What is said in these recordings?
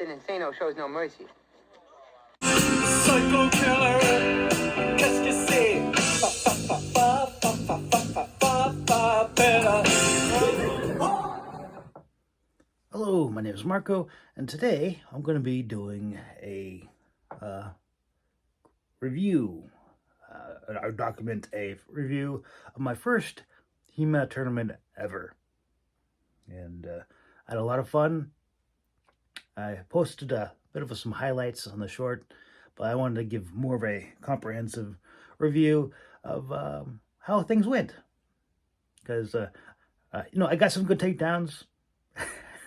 an insano shows no mercy. Psycho killer, qu'est-ce que c'est? Hello, my name is Marco, and today I'm going to be doing a review, or document a review of my first Hema tournament ever. And I had a lot of fun. I posted a bit of some highlights on the short, but I wanted to give more of a comprehensive review of how things went. Because, I got some good takedowns.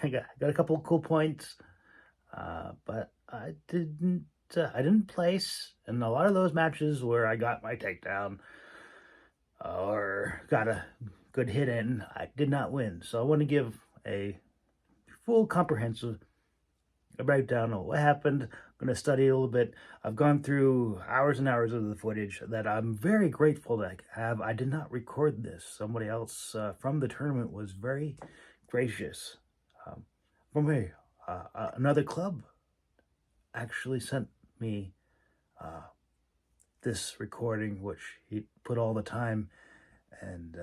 I got a couple of cool points, but I didn't place in a lot of those matches where I got my takedown or got a good hit in. I did not win, so I want to give a full comprehensive breakdown of what happened. I'm going to study a little bit. I've gone through hours and hours of the footage that I'm very grateful to have. I did not record this. Somebody else from the tournament was very gracious. From another club actually sent me this recording, which he put all the time, and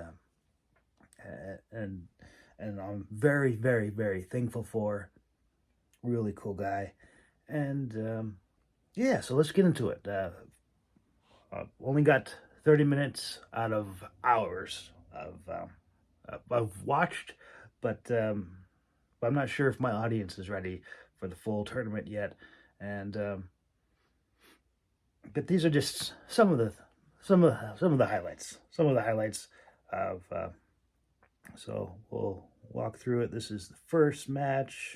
I'm very, very, very thankful for. Really cool guy, and yeah, so let's get into it. Only got 30 minutes out of hours I've watched, but I'm not sure if my audience is ready for the full tournament yet, and but these are just some of the highlights. Some of the highlights of so we'll walk through it. This is the first match.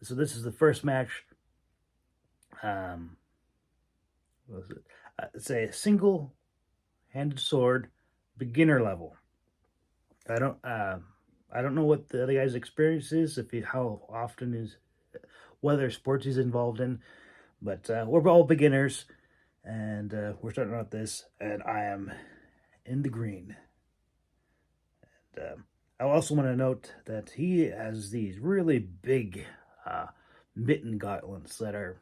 So this is the first match. What was it? It's a single-handed sword, beginner level. I don't know what the other guy's experience is, how often is, what other sports he's involved in, but we're all beginners, and we're starting out this, and I am in the green. And I also want to note that he has these really big mitten gauntlets that are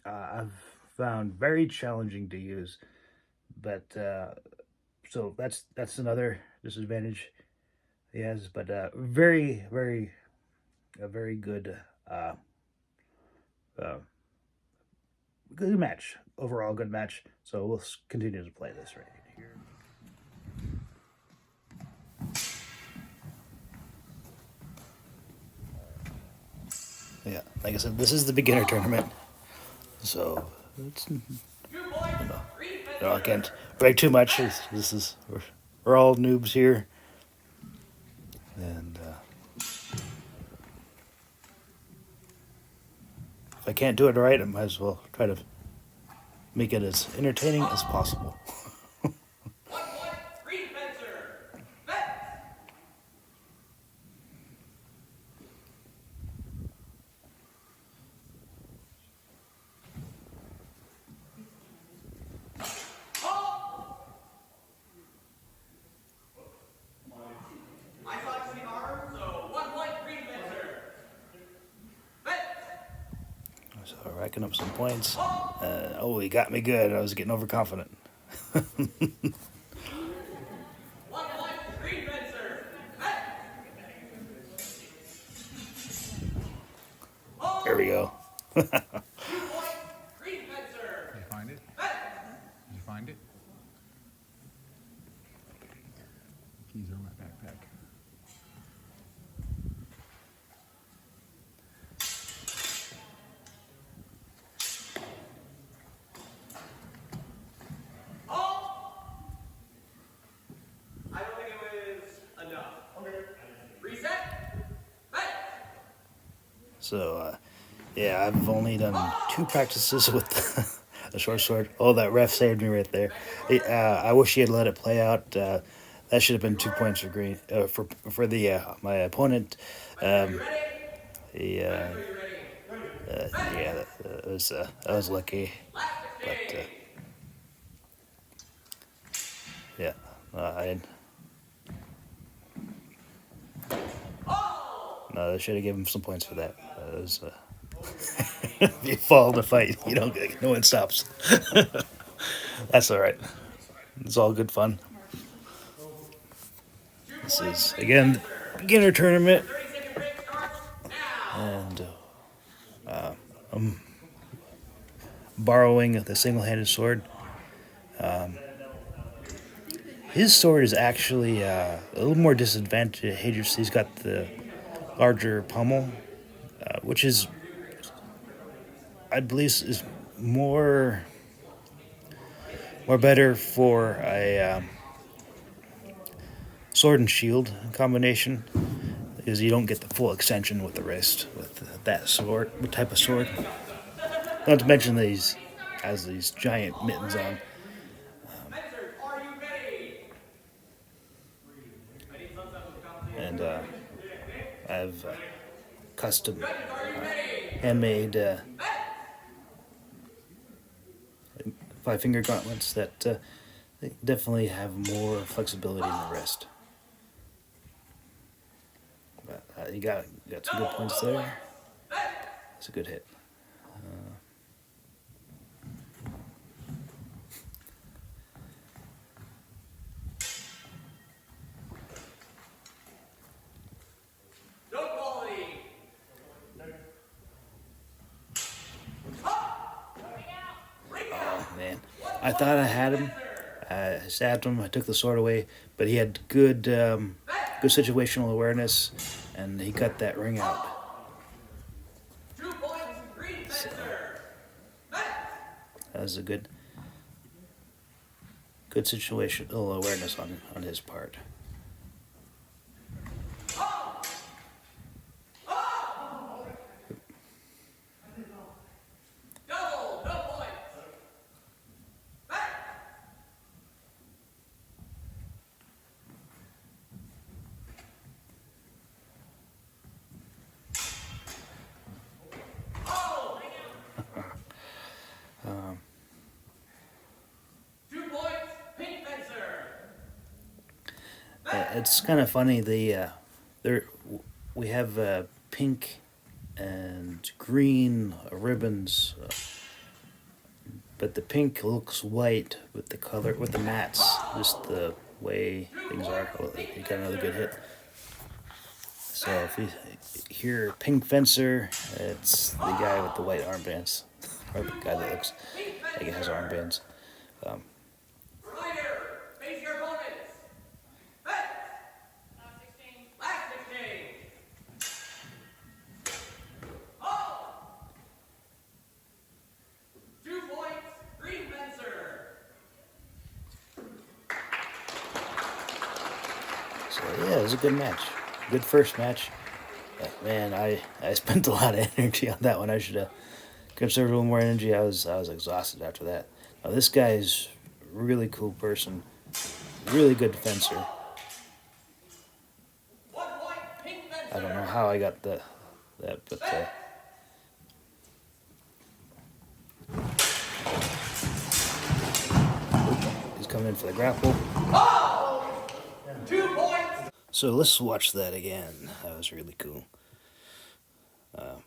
I've found very challenging to use, but so that's another disadvantage he has, but a very good good match, overall good match. So we'll continue to play this right here. Yeah, like I said, this is the beginner tournament, so it's, I can't brag too much. We're all noobs here, and if I can't do it right, I might as well try to make it as entertaining as possible. So racking up some points. Oh, he got me good. I was getting overconfident. There we go. Did you find it? Did you find it? Keys are in my backpack. So, yeah, I've only done 2 practices with the short sword. Oh, that ref saved me right there. I wish he had let it play out. That should have been 2 points for green for the my opponent. Yeah, that was lucky, but yeah, No, they should have given him some points for that. It was, if you fall in the fight, you don't get, no one stops. That's all right. It's all good fun. This is again beginner tournament, and I'm borrowing the single-handed sword. His sword is actually a little more disadvantageous. He's got the larger pommel, which is, I believe, is more better for a sword and shield combination, because you don't get the full extension with the wrist with that sword, what type of sword. Not to mention these has these giant mittens on. And I have custom handmade 5-finger gauntlets that they definitely have more flexibility in the wrist. But you got some good points there. That's a good hit. Oh man, I thought I had him. I stabbed him. I took the sword away, but he had good situational awareness, and he got that ring out. So, that was a good situational awareness on his part. It's kind of funny. We have pink and green ribbons, but the pink looks white with the mats. Just the way things are. Oh, you got another good hit. So if you hear pink fencer, it's the guy with the white armbands, or the guy that looks like he has armbands. So yeah, it was a good match. Good first match. Man, I spent a lot of energy on that one. I should have conserved a little more energy. I was exhausted after that. Now this guy's a really cool person. Really good fencer. I don't know how I got that, but he's coming in for the grapple. So let's watch that again. That was really cool. There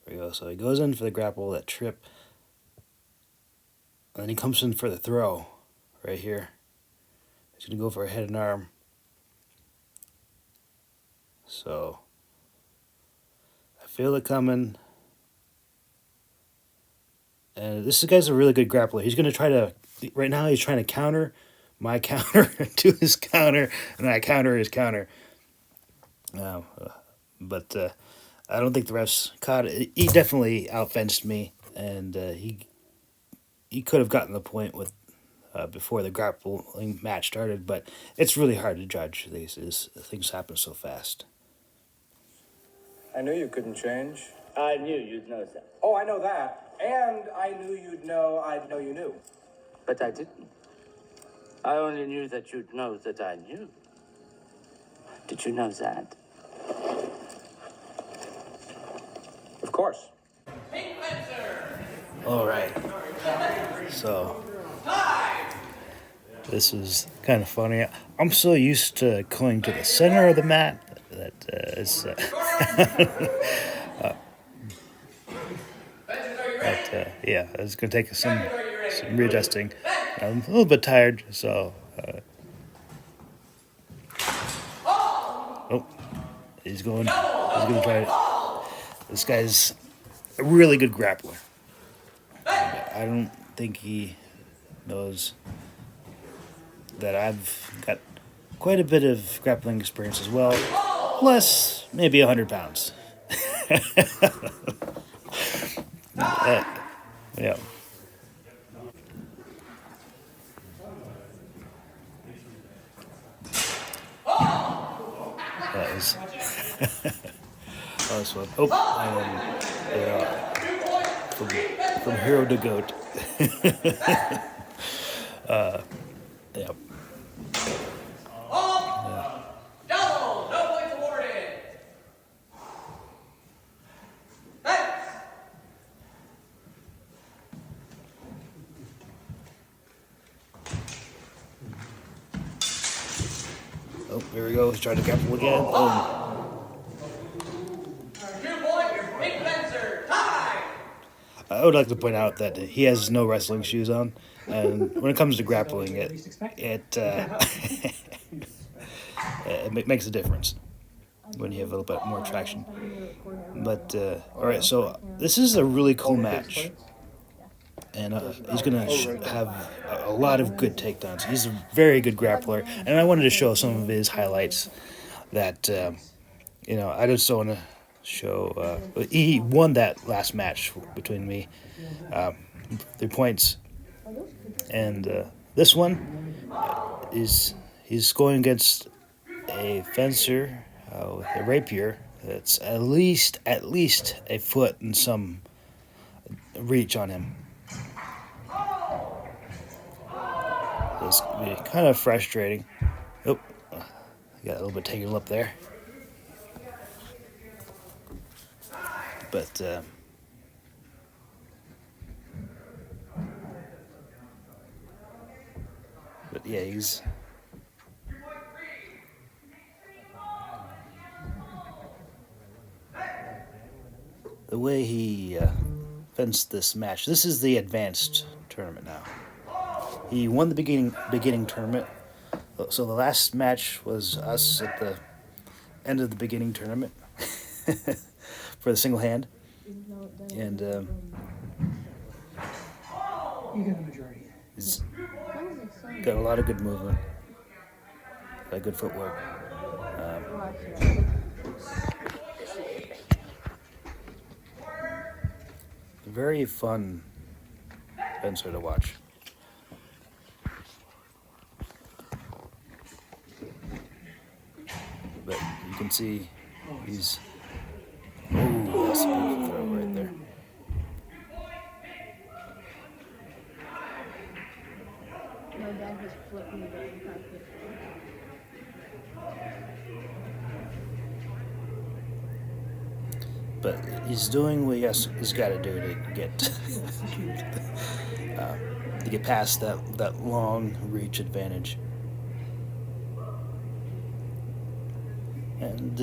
we go. So he goes in for the grapple, that trip, and then he comes in for the throw right here. He's going to go for a head and arm. So I feel it coming. And this guy's a really good grappler. He's going to try to, right now he's trying to counter my counter to his counter, and I counter his counter. But I don't think the refs caught it. He definitely outfenced me, and he could have gotten the point with before the grappling match started, but it's really hard to judge. These things happen so fast. I knew you couldn't change. I knew you'd know that. Oh, I know that. And I knew you'd know I'd know you knew. But I didn't. I only knew that you'd know that I knew. Did you know that? Of course. All right. So this is kind of funny. I'm so used to going to the center of the mat that it's yeah, it's gonna take some readjusting. I'm a little bit tired, so oh, he's gonna try it. This guy's a really good grappler. I don't think he knows that I've got quite a bit of grappling experience as well, plus maybe 100 pounds. Yeah. That was that was fun. Oh, yeah, from hero to goat. Yeah. Double, no points awarded. Oh, here we go. He's trying to grapple again. Oh. 2 points, big fencer, tie. I would like to point out that he has no wrestling shoes on, and when it comes to grappling, it it makes a difference when you have a little bit more traction. But all right, so this is a really cool match, and he's gonna have a lot of good takedowns. He's a very good grappler, and I wanted to show some of his highlights. That I just want to show. He won that last match between me, 3 points, and this one is he's going against a fencer with a rapier that's at least a foot and some reach on him. It's gonna be kind of frustrating. Oh, got a little bit tangled up there. But yeah, he's the way he fenced this match. This is the advanced tournament now. He won the beginning tournament. So the last match was us at the end of the beginning tournament for the single hand, and You get the majority. he's got a lot of good movement, good footwork. Very fun fencer to watch. But you can see he's. Oh, that's a beautiful throw right there. My dad just flipped me down the carpet. But he's doing what he's got to do to get past that long reach advantage. And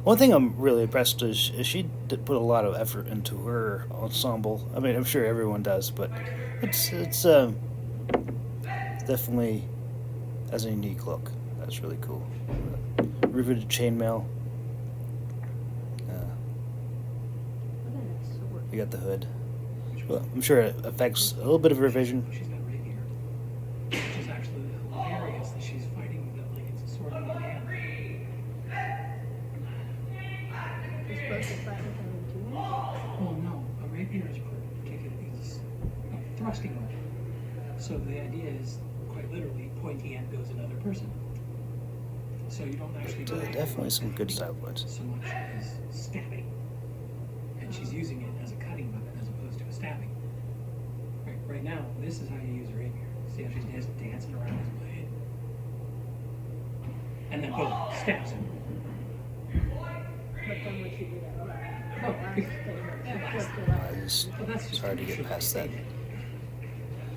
one thing I'm really impressed is she did put a lot of effort into her ensemble. I mean, I'm sure everyone does, but it's definitely has a unique look. That's really cool. Riveted chainmail. You got the hood. Well, I'm sure it affects a little bit of revision. She's got rapier. Which is actually hilarious that she's fighting with it like it's a sword in her hand. You're supposed to fight with him in 2 minutes. Well, no, a rapier is a thrusting weapon. So the idea is quite literally pointy end goes another person. So you don't actually Definitely some good style points. so much as stabbing. And she's using it as a cutting weapon as opposed to a stabbing. Right now, this is how you use a rapier. See how she's just dancing around his blade? And then boom, stabs him. But then would she do that? Oh, Last thing, yeah, she flipped it up. It's hard to get past that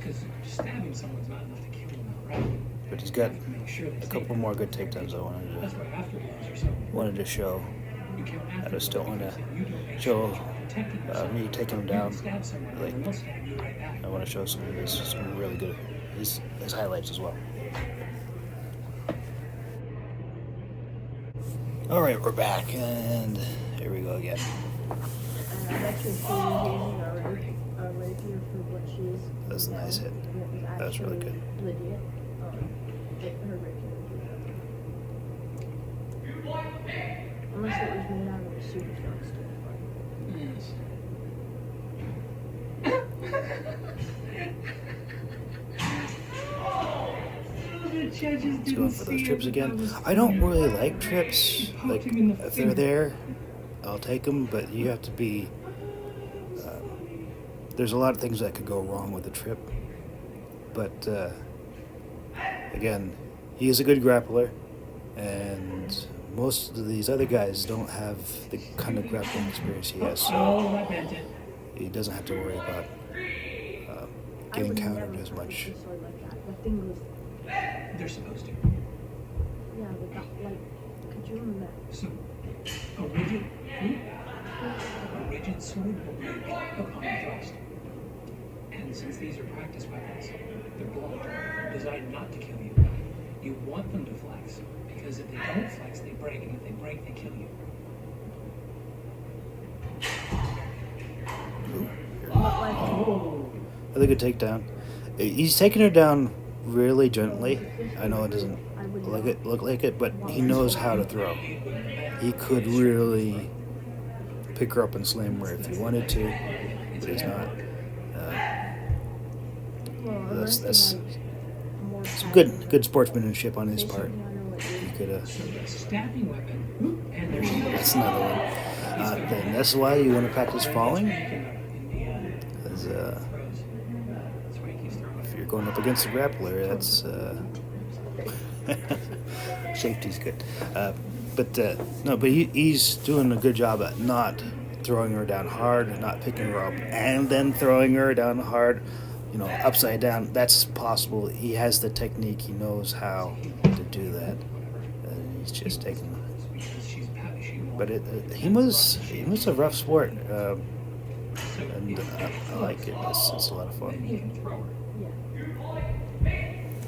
Because stabbing someone's not enough to kill them outright. But he's You got have to make sure they a stay couple dead. more good takedowns I That's why afterblows are so wanted to show. you kill I just don't want to because if you don't make show sure you're protecting yourself, me taking him you can down. stab someone Like, and they'll stab you right back. I want to show some really good his highlights as well. All right, we're back, and here we go again. I've actually seen her using a rapier for what she is. That's a nice hit. And it was That was really actually good. legit. Her rapier. Unless it was made out of a super strong steel. Yes. Let's go for those trips again. I don't really like trips. Like, if they're there, I'll take them, but you have to be... there's a lot of things that could go wrong with a trip. But, again, he is a good grappler, and most of these other guys don't have the kind of grappling experience he has, so Oh, that meant it. he doesn't have to worry about getting countered as much. A sword like that. The thing was, They're supposed to. yeah, but that, like, could you imagine? So, a rigid sword will break upon thrust. And since these are practice weapons, they're blunt, they're designed not to kill you. You want them to flex, because if they don't flex, they break, and if they break, they kill you. But like, Another good takedown. He's taking her down really gently. I know it doesn't look like it, but he knows how to throw. He could really pick her up and slam her if he wanted to, but he's not. That's some good sportsmanship on his part. He could. So the stabbing weapon, and there's That's another one. Then that's why you want to practice falling. Because if you're going up against a grappler, that's safety's good. But he's doing a good job at not throwing her down hard, not picking her up, and then throwing her down hard. Upside down. That's possible. He has the technique. He knows how to do that. And he's just taking. But he was a rough sport, and I like it. It's a lot of fun. yeah.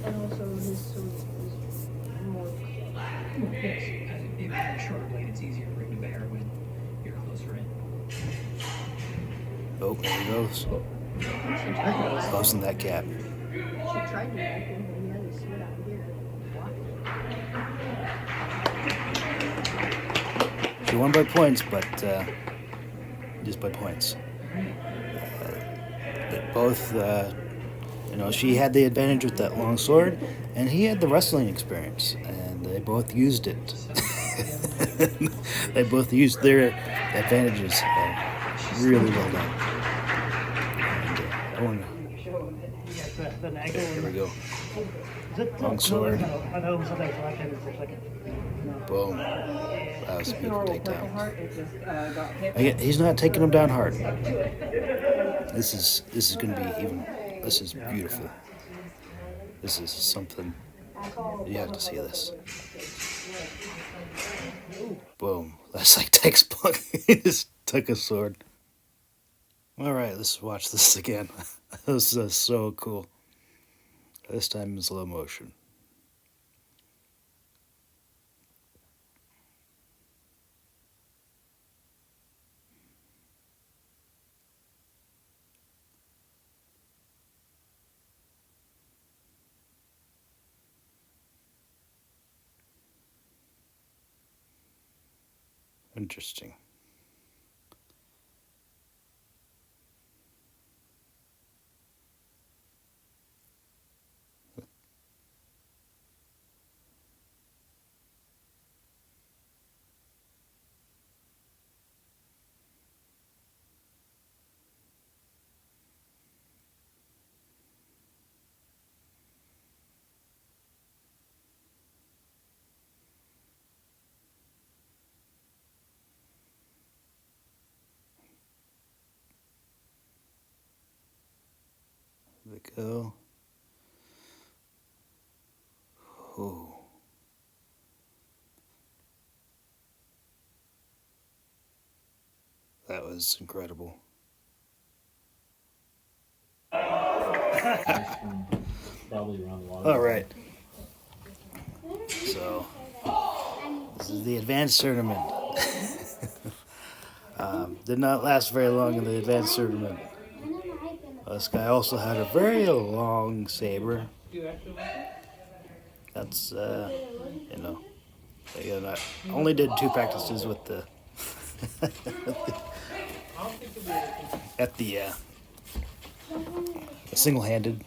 And also his sword is more. yes, if you have a shorter blade, it's easier to bring to bear when you're closer in. Oh, there he goes. Closing that gap. She tried to make him, but he had his sword out here. Blocked it. She won by points, but just by points. But both, she had the advantage with that long sword, and he had the wrestling experience, and they both used it. They both used their advantages. Really well done. And, here we go. Long sword. Boom. That was a beautiful takedown. Again, he's not taking him down hard. This is going to be even. This is beautiful. This is something. You have to see this. Boom. That's like textbook. He just took a sword. All right, let's watch this again. This is so cool. This time in slow motion. Interesting. we go. Oh. That was incredible. Probably around the water. All right. So, this is the advanced tournament. Did not last very long in the advanced tournament. This guy also had a very long saber. That's, you know, again, I only did 2 practices with the, at the single-handed.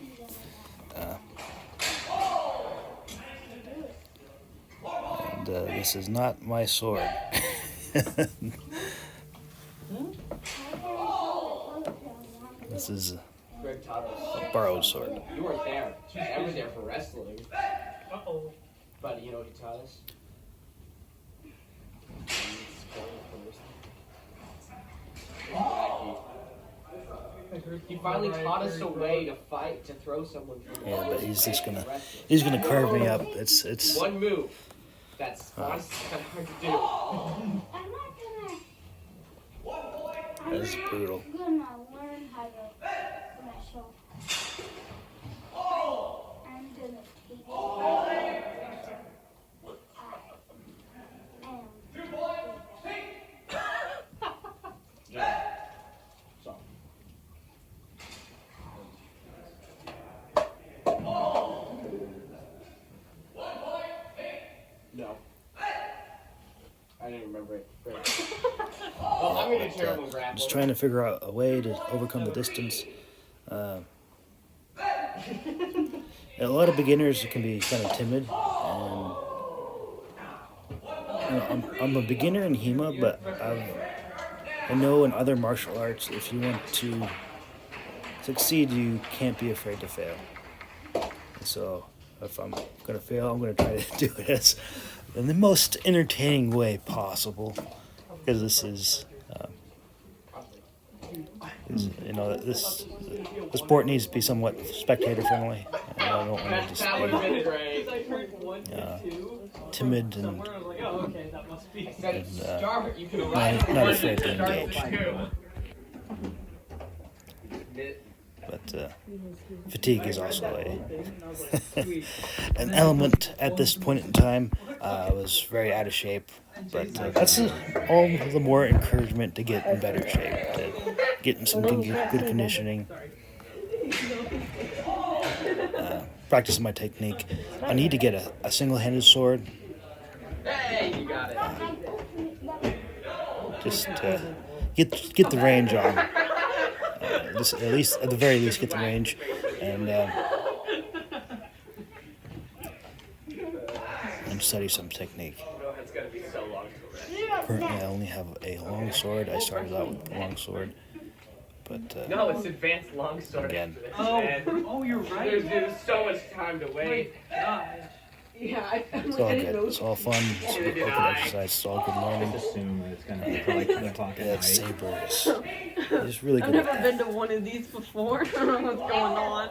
And this is not my sword. This is Greg taught us. a borrowed sword. You weren't there. I was there for wrestling. Uh-oh. But you know what he taught us? He finally taught us a way to fight, to throw someone from the Yeah, but he's just gonna carve me up. It's one move. That's honestly kind of hard to do. that's brutal. I'm gonna learn how to wrestle. I'm gonna take it. No. I didn't remember it. Well, I'm gonna do terrible grappling. Just trying to figure out a way to overcome the distance. A lot of beginners can be kind of timid, and you know, I'm a beginner in Hema, but I know in other martial arts, if you want to succeed, you can't be afraid to fail. And so, if I'm gonna fail, I'm gonna try to do it as in the most entertaining way possible, because this is. You know, this the sport needs to be somewhat spectator friendly. I don't want to just That would have been great. timid and I said it start. You can not afraid to engage. But fatigue is also an element at this point in time. I was very out of shape, but that's all the more encouragement to get in better shape, to get in some good conditioning, practicing my technique. I need to get a single-handed sword. Hey, you got it. Just get the range on. At the very least, get the range, and study some technique. It's gonna be so long. Currently, I only have a long sword. I started out with a long sword, but No, it's advanced longsword. Again. Oh, you're right. There's so much time to wait. Yeah, it's all good. It's all fun. It's good exercise. It's all good learning. Just assume that it's gonna be probably 10 o'clock at That night. saber is really I've good. never At been that. to one of these before. I don't know what's going on.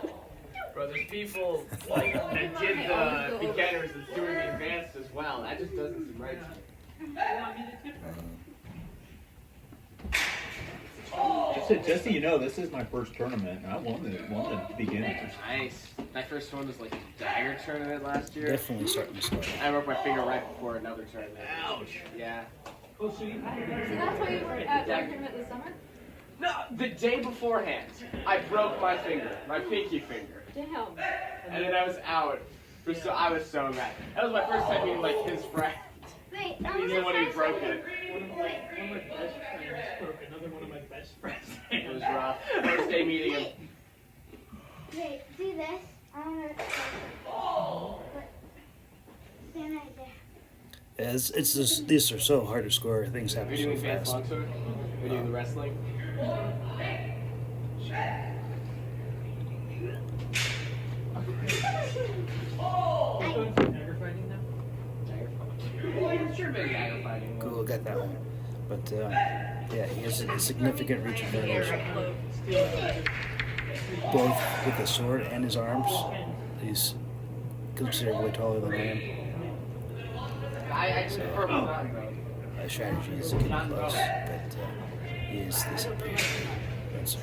Bro, there's people like that did the beginners that's doing the advanced as well. That just doesn't seem right to me. Just so you know, this is my first tournament. I won the beginners. Nice. My first one was like a dagger tournament last year. Definitely starting to start. I broke my finger right before another tournament. Ouch. Yeah. Oh, so you had So that's why you were at the tournament this summer? No, the day beforehand, I broke my finger, my pinky finger. Damn. And then I was out. So I was so mad. That was my first time meeting like his friend. Wait, He's the one who broke it. one of my best friends broke another one of my best friends' It was rough. First day meeting him. Wait, do this. I want to. Stand right there. It's just these are so hard to score. Things Are happen you so doing advanced fast. longsword? Are you doing the wrestling? Dagger fighting now? Dagger fighting. Well, you've sure been dagger fighting. Cool, got that one. But yeah, he has a significant reach advantage. both with the sword and his arms. He's considerably taller than I am. So, my strategy is to get him close, but he is the superior fencer.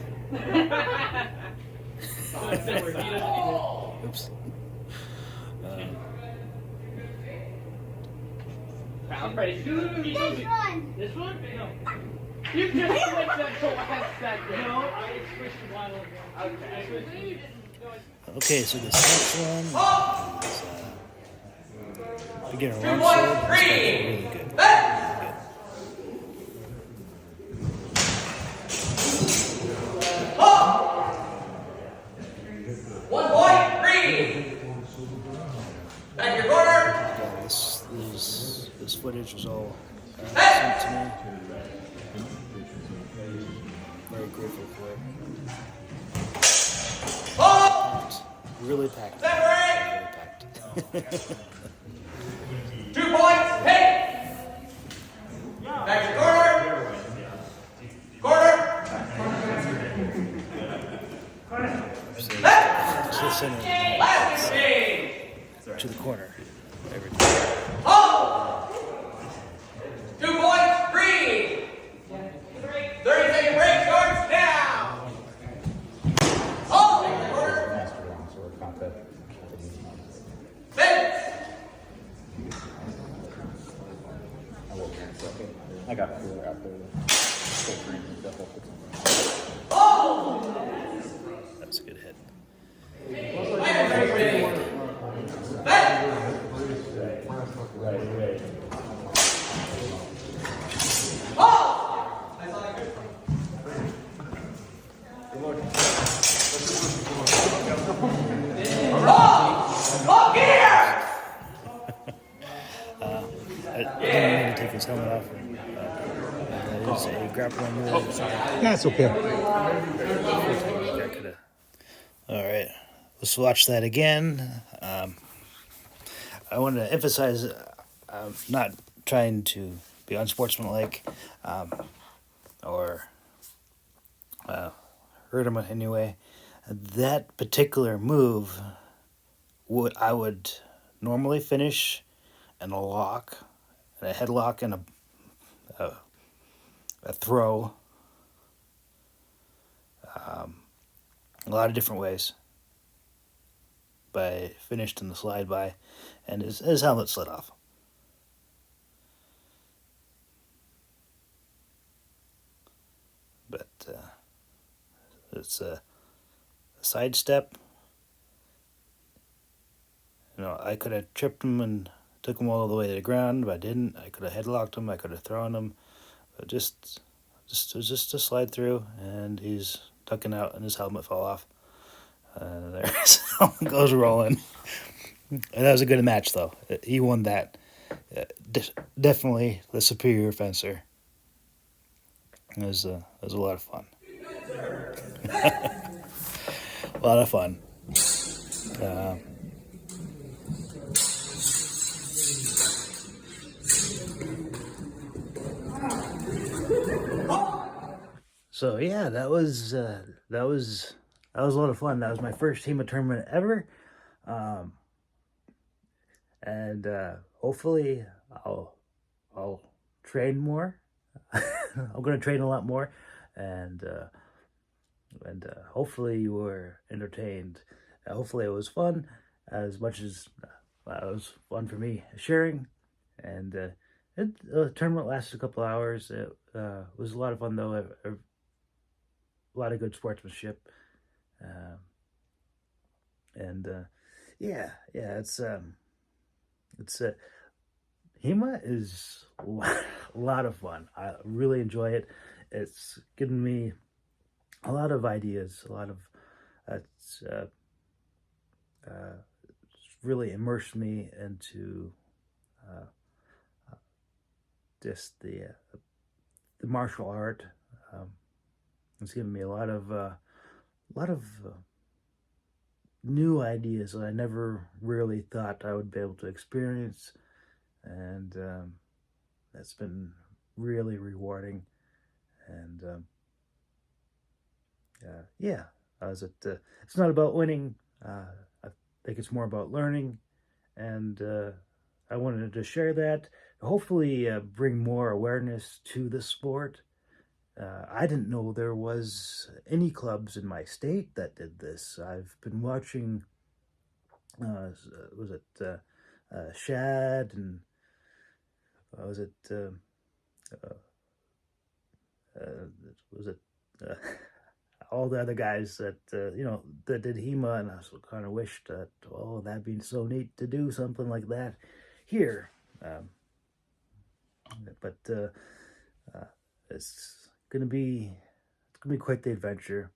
Oops. I'm ready. This one! This one? No. You just switched that to last second. No, I switched to one again. Okay. Okay, so this next one is beginner long sword. This guy's really good. Really good. One point, green. Back your corner. Yeah, this footage was all sent to me. Very grateful for it. Really packed. Really packed. 2 points, hey. Back your corner. Just send it Last game. to the corner every time. Oh. 2 points, green. 30-second break starts now. Oh, corner. Fence. I got four out there. Oh. That's a good hit. I didn't mean to take his helmet off. That is a grappling move. That's okay. All right, let's watch that again. I want to emphasize not trying to be unsportsmanlike or hurt him in any way. That particular move, I would normally finish in a lock, a headlock, and a throw. A lot of different ways. But I finished in the slide by, and his helmet slid off. But it's a sidestep. You know, I could have tripped him and took him all the way to the ground, but I didn't. I could have headlocked him. I could have thrown him. But it was just a slide through, and he's ducking out, and his helmet fell off. There his helmet goes rolling. And that was a good match, though. He won that. Definitely the superior fencer. It was a lot of fun. A lot of fun. So yeah, that was a lot of fun. That was my first Hema tournament ever, and hopefully I'll train more. I'm gonna train a lot more, and hopefully you were entertained. Hopefully it was fun as much as it was fun for me sharing, and the tournament lasted a couple hours. It was a lot of fun though. A lot of good sportsmanship, and yeah, it's Hema is a lot of fun. I really enjoy it. It's given me a lot of ideas, a lot of it's really immersed me into just the martial art. It's given me a lot of new ideas that I never really thought I would be able to experience, and that's been really rewarding. And yeah, It's not about winning. I think it's more about learning, and I wanted to share that. Hopefully, bring more awareness to the sport. I didn't know there was any clubs in my state that did this. I've been watching. Was it Shad and was it was it all the other guys that that did HEMA, and I kind of wished that, oh, that'd be so neat to do something like that here. But it's gonna be quite the adventure.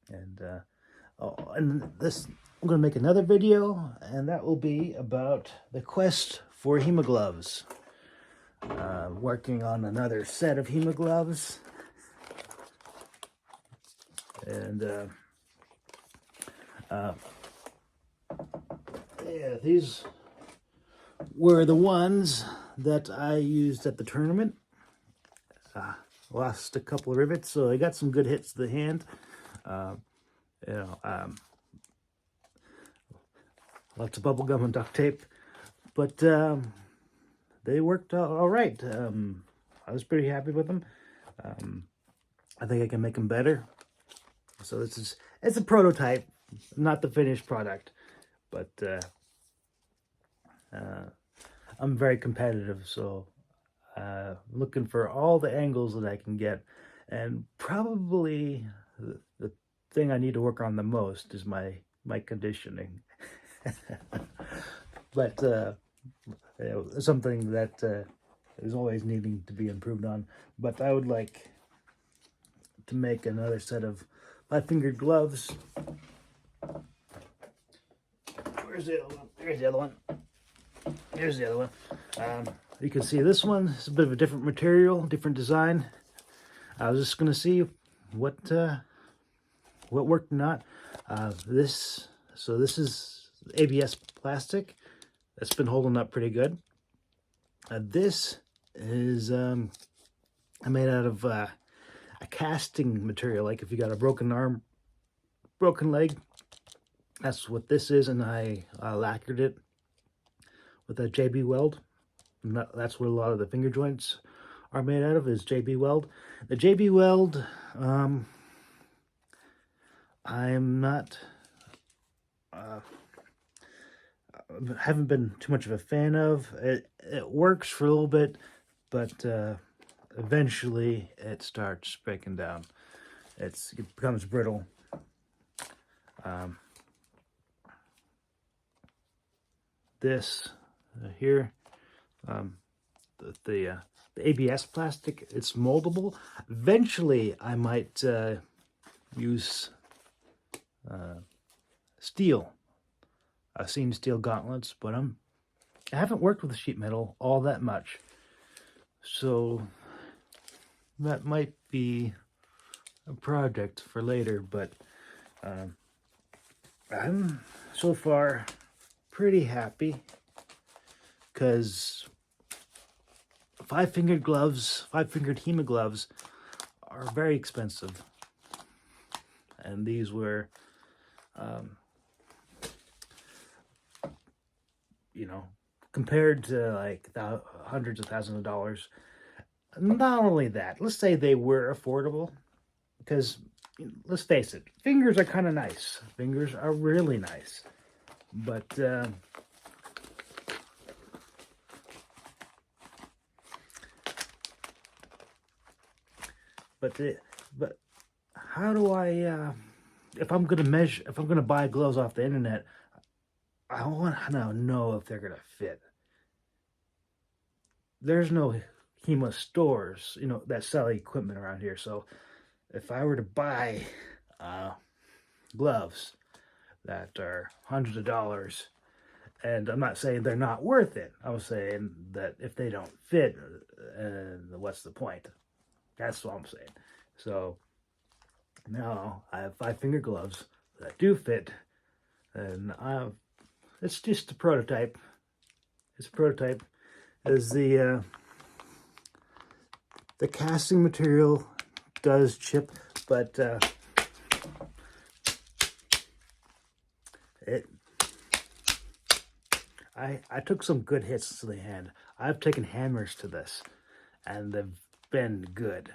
And this, I'm going to make another video, and that will be about the quest for HEMA gloves. Working on another set of HEMA gloves. And yeah, these were the ones that I used at the tournament. Lost a couple of rivets, so I got some good hits to the hand. Lots of bubble gum and duct tape, but they worked all right. I was pretty happy with them. I think I can make them better. So it's a prototype, not the finished product, but I'm very competitive, so looking for all the angles that I can get, and probably the thing I need to work on the most is my conditioning. But something that is always needing to be improved on. But I would like to make another set of 5-fingered gloves. Where's the other one? There's the other one. Here's the other one. You can see this one is a bit of a different material, different design. I was just going to see what worked or not. This is ABS plastic that's been holding up pretty good. This is made out of a casting material. Like if you got a broken arm, broken leg, that's what this is. And I lacquered it with a JB Weld. And that's what a lot of the finger joints are made out of, is JB Weld. The JB Weld, I'm not, haven't been too much of a fan of. It works for a little bit, but eventually it starts breaking down. It becomes brittle. This here, the ABS plastic, it's moldable. Eventually I might use steel. I've seen steel gauntlets, but I haven't worked with sheet metal all that much, so that might be a project for later. But I'm so far pretty happy, because 5-fingered gloves, 5-fingered HEMA gloves are very expensive, and these were compared to like hundreds of thousands of dollars. Not only that, let's say they were affordable, because let's face it, fingers are kind of nice. Fingers are really nice, but how do I if I'm gonna buy gloves off the internet, I want to know if they're gonna fit. There's no HEMA stores, that sell equipment around here. So if I were to buy gloves that are hundreds of dollars, and I'm not saying they're not worth it, I'm saying that if they don't fit, what's the point? That's what I'm saying. So now I have 5-finger gloves that do fit, and it's just a prototype. It's a prototype. As the casting material does chip. But I took some good hits to the hand. I've taken hammers to this, and they've been good.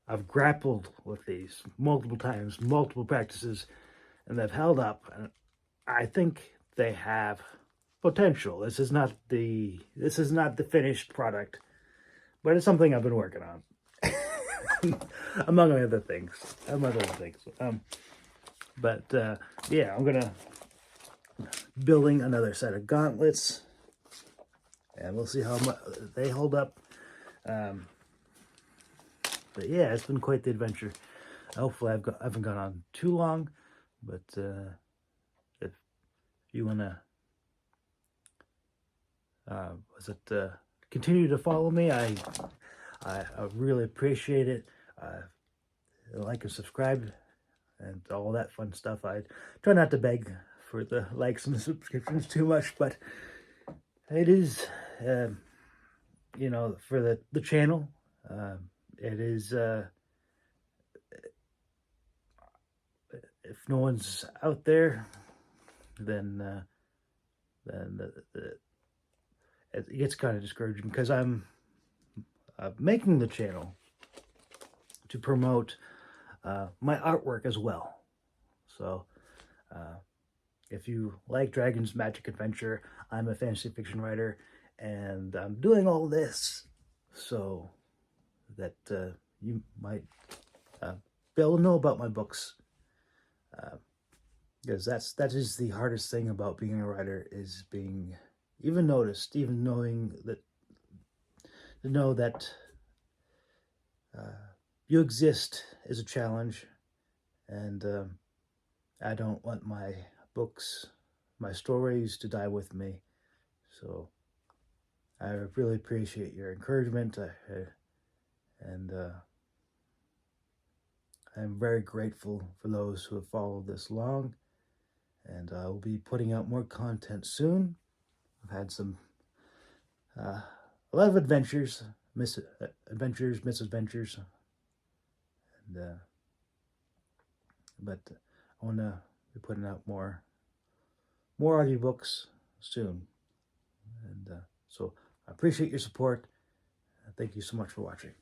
I've grappled with these multiple times, multiple practices, and they've held up. And I think they have potential. This is not the finished product, but it's something I've been working on, among other things. Yeah, I'm gonna building another set of gauntlets, and we'll see how much they hold up. But yeah, it's been quite the adventure. Hopefully, I haven't gone on too long. But if you wanna, continue to follow me, I really appreciate it. Like and subscribe, and all that fun stuff. I try not to beg for the likes and the subscriptions too much, but it is, for the channel. It is, if no one's out there, then it gets kind of discouraging, because I'm making the channel to promote my artwork as well. So if you like Dragon's Magic Adventure, I'm a fantasy fiction writer, and I'm doing all this so that you might be able to know about my books, because that is the hardest thing about being a writer, is being even noticed, even knowing that, to know that you exist is a challenge. And I don't want my books, my stories, to die with me. So I really appreciate your encouragement, and I'm very grateful for those who have followed this long, and I will be putting out more content soon. I've had a lot of adventures, misadventures, and but I want to be putting out more audiobooks soon, and so I appreciate your support. Thank you so much for watching.